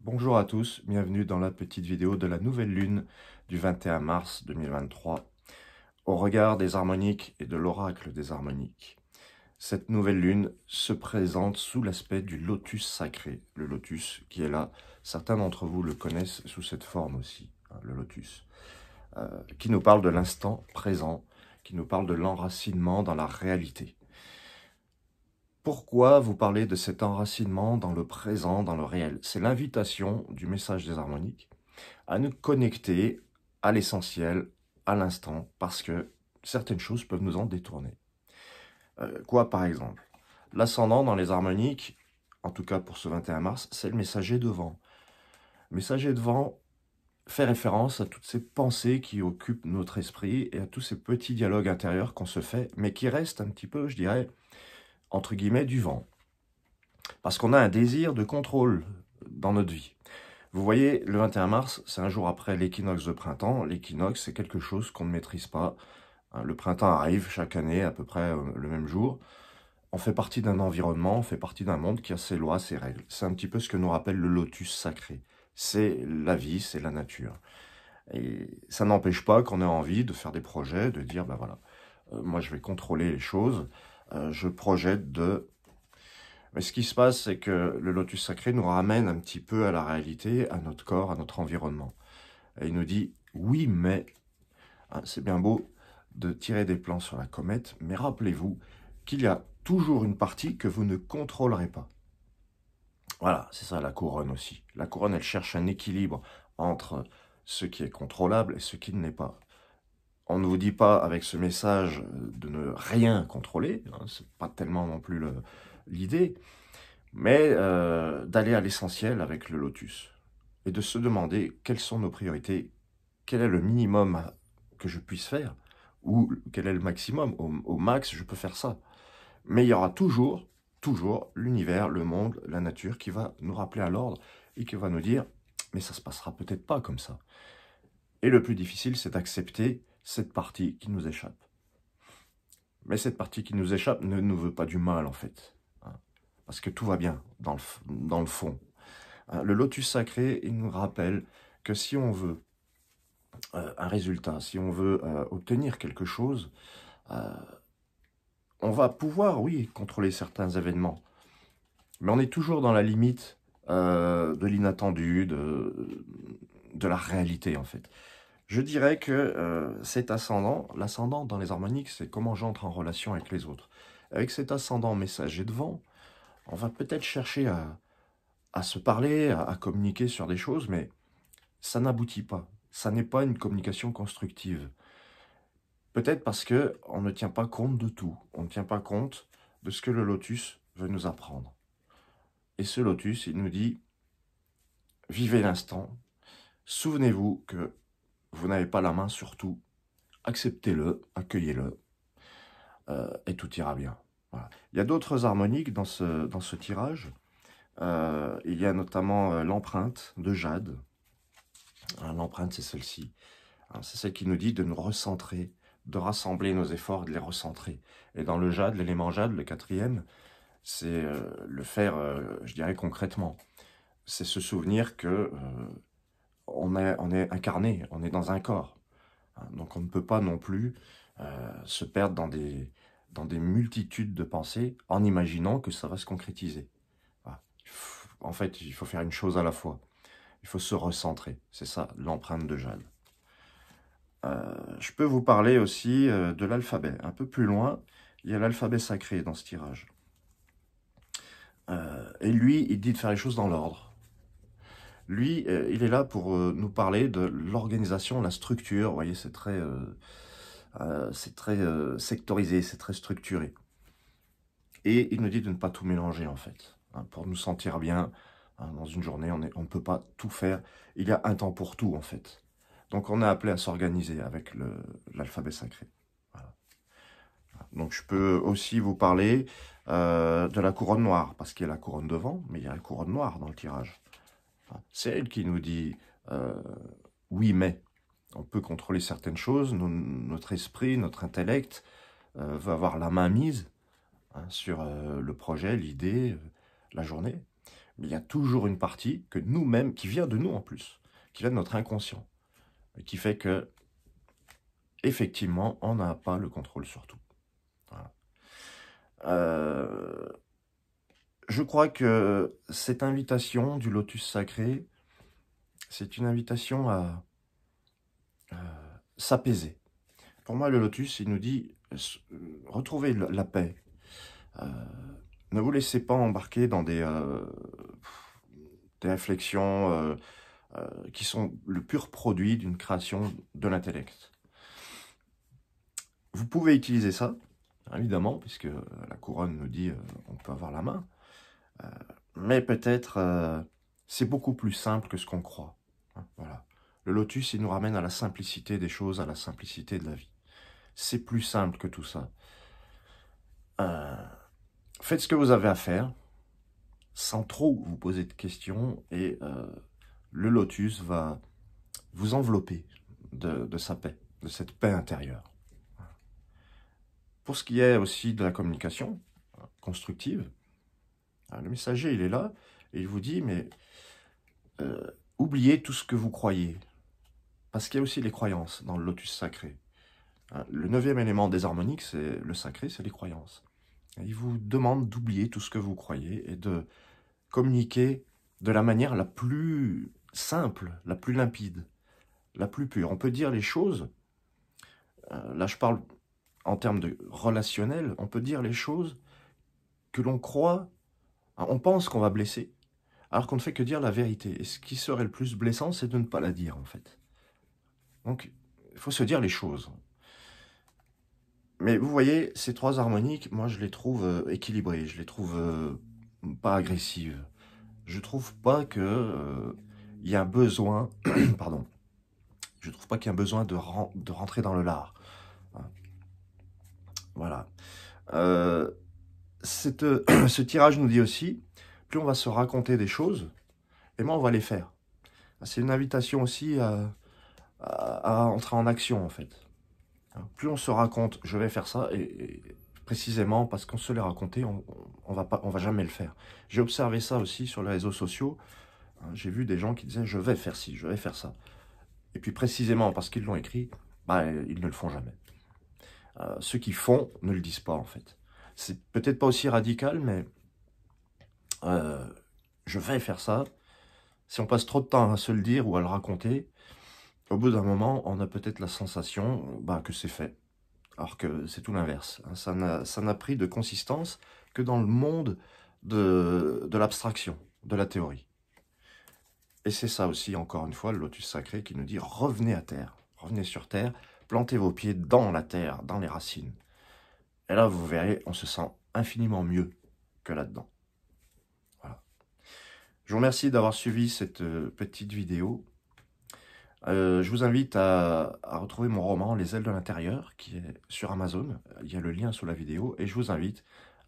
Bonjour à tous, bienvenue dans la petite vidéo de la nouvelle lune du 21 mars 2023, au regard des harmoniques et de l'oracle des harmoniques. Cette nouvelle lune se présente sous l'aspect du lotus sacré, le lotus qui est là. Certains d'entre vous le connaissent sous cette forme aussi, hein, le lotus, qui nous parle de l'instant présent, qui nous parle de l'enracinement dans la réalité. Pourquoi vous parlez de cet enracinement dans le présent, dans le réel? C'est l'invitation du message des harmoniques à nous connecter à l'essentiel, à l'instant, parce que certaines choses peuvent nous en détourner. Quoi par exemple? L'ascendant dans les harmoniques, en tout cas pour ce 21 mars, c'est le messager de vent. Le messager de vent fait référence à toutes ces pensées qui occupent notre esprit et à tous ces petits dialogues intérieurs qu'on se fait, mais qui restent un petit peu, je dirais, entre guillemets, du vent. Parce qu'on a un désir de contrôle dans notre vie. Vous voyez, le 21 mars, c'est un jour après l'équinoxe de printemps. L'équinoxe, c'est quelque chose qu'on ne maîtrise pas. Le printemps arrive chaque année, à peu près le même jour. On fait partie d'un environnement, on fait partie d'un monde qui a ses lois, ses règles. C'est un petit peu ce que nous rappelle le lotus sacré. C'est la vie, c'est la nature. Et ça n'empêche pas qu'on ait envie de faire des projets, de dire, ben voilà, moi je vais contrôler les choses, je projette de... Mais ce qui se passe, c'est que le lotus sacré nous ramène un petit peu à la réalité, à notre corps, à notre environnement. Et il nous dit, oui, mais, hein, c'est bien beau de tirer des plans sur la comète, mais rappelez-vous qu'il y a toujours une partie que vous ne contrôlerez pas. Voilà, c'est ça la couronne aussi. La couronne, elle cherche un équilibre entre ce qui est contrôlable et ce qui ne l'est pas. On ne vous dit pas avec ce message de ne rien contrôler, hein, c'est pas tellement non plus l'idée, mais d'aller à l'essentiel avec le lotus et de se demander quelles sont nos priorités, quel est le minimum que je puisse faire, ou quel est le maximum, au max je peux faire ça. Mais il y aura toujours l'univers, le monde, la nature qui va nous rappeler à l'ordre et qui va nous dire « mais ça se passera peut-être pas comme ça ». Et le plus difficile, c'est d'accepter cette partie qui nous échappe. Mais cette partie qui nous échappe ne nous veut pas du mal, en fait. Hein, parce que tout va bien dans le fond. Hein, le lotus sacré, il nous rappelle que si on veut un résultat, si on veut obtenir quelque chose, on va pouvoir, oui, contrôler certains événements. Mais on est toujours dans la limite de l'inattendu, de la réalité, en fait. Je dirais que cet ascendant, l'ascendant dans les harmoniques, c'est comment j'entre en relation avec les autres. Avec cet ascendant messager de vent, on va peut-être chercher à se parler, à communiquer sur des choses, mais ça n'aboutit pas. Ça n'est pas une communication constructive. Peut-être parce qu'on ne tient pas compte de tout. On ne tient pas compte de ce que le lotus veut nous apprendre. Et ce lotus, il nous dit, vivez l'instant. Souvenez-vous que vous n'avez pas la main sur tout. Acceptez-le, accueillez-le, et tout ira bien. Voilà. Il y a d'autres harmoniques dans ce tirage. Il y a notamment l'empreinte de jade. L'empreinte, c'est celle-ci. C'est celle qui nous dit de nous recentrer, de rassembler nos efforts, de les recentrer. Et dans le jade, l'élément jade, le quatrième, c'est le faire, je dirais, concrètement. C'est se souvenir que on est incarné, on est dans un corps. Donc on ne peut pas non plus se perdre dans des multitudes de pensées en imaginant que ça va se concrétiser. Voilà. En fait, il faut faire une chose à la fois. Il faut se recentrer. C'est ça, l'empreinte de jade. Je peux vous parler aussi de l'alphabet. Un peu plus loin, il y a l'alphabet sacré dans ce tirage. Et lui, il dit de faire les choses dans l'ordre. Lui, il est là pour nous parler de l'organisation, la structure. Vous voyez, c'est très sectorisé, c'est très structuré. Et il nous dit de ne pas tout mélanger, en fait. Hein, pour nous sentir bien, hein, dans une journée, on ne peut pas tout faire. Il y a un temps pour tout, en fait. Donc, on est appelé à s'organiser avec l'alphabet sacré. Voilà. Donc, je peux aussi vous parler de la couronne noire, parce qu'il y a la couronne de vent, mais il y a la couronne noire dans le tirage. C'est elle qui nous dit oui, mais on peut contrôler certaines choses, notre esprit, notre intellect veut avoir la main mise, hein, sur le projet, l'idée, la journée. il y a toujours une partie que nous-mêmes, qui vient de nous en plus, qui vient de notre inconscient, et qui fait que, effectivement, on n'a pas le contrôle sur tout. Voilà. Je crois que cette invitation du lotus sacré, c'est une invitation à s'apaiser. Pour moi, le lotus, il nous dit, retrouvez la paix. Ne vous laissez pas embarquer dans des réflexions qui sont le pur produit d'une création de l'intellect. Vous pouvez utiliser ça, évidemment, puisque la couronne nous dit on peut avoir la main, mais peut-être c'est beaucoup plus simple que ce qu'on croit. Voilà. Le lotus, il nous ramène à la simplicité des choses, à la simplicité de la vie. C'est plus simple que tout ça. Faites ce que vous avez à faire, sans trop vous poser de questions, et le lotus va vous envelopper de sa paix, de cette paix intérieure. Pour ce qui est aussi de la communication constructive, le messager, il est là, et il vous dit, mais oubliez tout ce que vous croyez, parce qu'il y a aussi les croyances dans le lotus sacré. Le 9e élément des harmoniques, c'est le sacré, c'est les croyances. Et il vous demande d'oublier tout ce que vous croyez et de communiquer de la manière la plus simple, la plus limpide, la plus pure. On peut dire les choses, là je parle en termes de relationnel, on peut dire les choses que l'on croit, on pense qu'on va blesser, alors qu'on ne fait que dire la vérité. Et ce qui serait le plus blessant, c'est de ne pas la dire, en fait. Donc, il faut se dire les choses. Mais vous voyez, ces 3 harmoniques, moi je les trouve équilibrées, je les trouve pas agressives. Je trouve pas que il y a un besoin, pardon, je trouve pas qu'il y a un besoin de rentrer dans le lard. Voilà. Ce tirage nous dit aussi, plus on va se raconter des choses, et moins on va les faire. C'est une invitation aussi à entrer en action, en fait. Plus on se raconte, je vais faire ça, et précisément parce qu'on se l'est raconté, on va jamais le faire. J'ai observé ça aussi sur les réseaux sociaux. J'ai vu des gens qui disaient, je vais faire ci, je vais faire ça. Et puis précisément parce qu'ils l'ont écrit, bah, ils ne le font jamais. Ceux qui font ne le disent pas, en fait. C'est peut-être pas aussi radical, mais je vais faire ça. Si on passe trop de temps à se le dire ou à le raconter, au bout d'un moment, on a peut-être la sensation que c'est fait. Alors que c'est tout l'inverse. Ça n'a pris de consistance que dans le monde de l'abstraction, de la théorie. Et c'est ça aussi, encore une fois, le lotus sacré qui nous dit revenez à terre, revenez sur terre, plantez vos pieds dans la terre, dans les racines. Et là, vous verrez, on se sent infiniment mieux que là-dedans. Voilà. Je vous remercie d'avoir suivi cette petite vidéo. Je vous invite à retrouver mon roman « Les ailes de l'intérieur » qui est sur Amazon. Il y a le lien sous la vidéo. Et je vous invite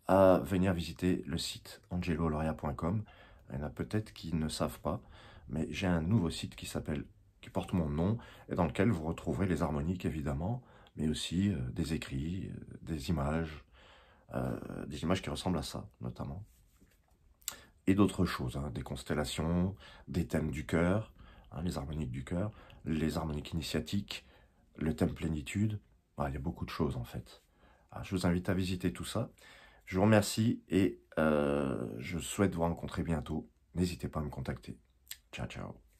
à venir visiter le site angeloloria.com. Il y en a peut-être qui ne savent pas, mais j'ai un nouveau site qui porte mon nom et dans lequel vous retrouverez les harmoniques évidemment, mais aussi des écrits, des images qui ressemblent à ça notamment. Et d'autres choses, des constellations, des thèmes du cœur, les harmoniques du cœur, les harmoniques initiatiques, le thème plénitude. Il y a beaucoup de choses en fait. Je vous invite à visiter tout ça. Je vous remercie et je souhaite vous rencontrer bientôt. N'hésitez pas à me contacter. Ciao, ciao.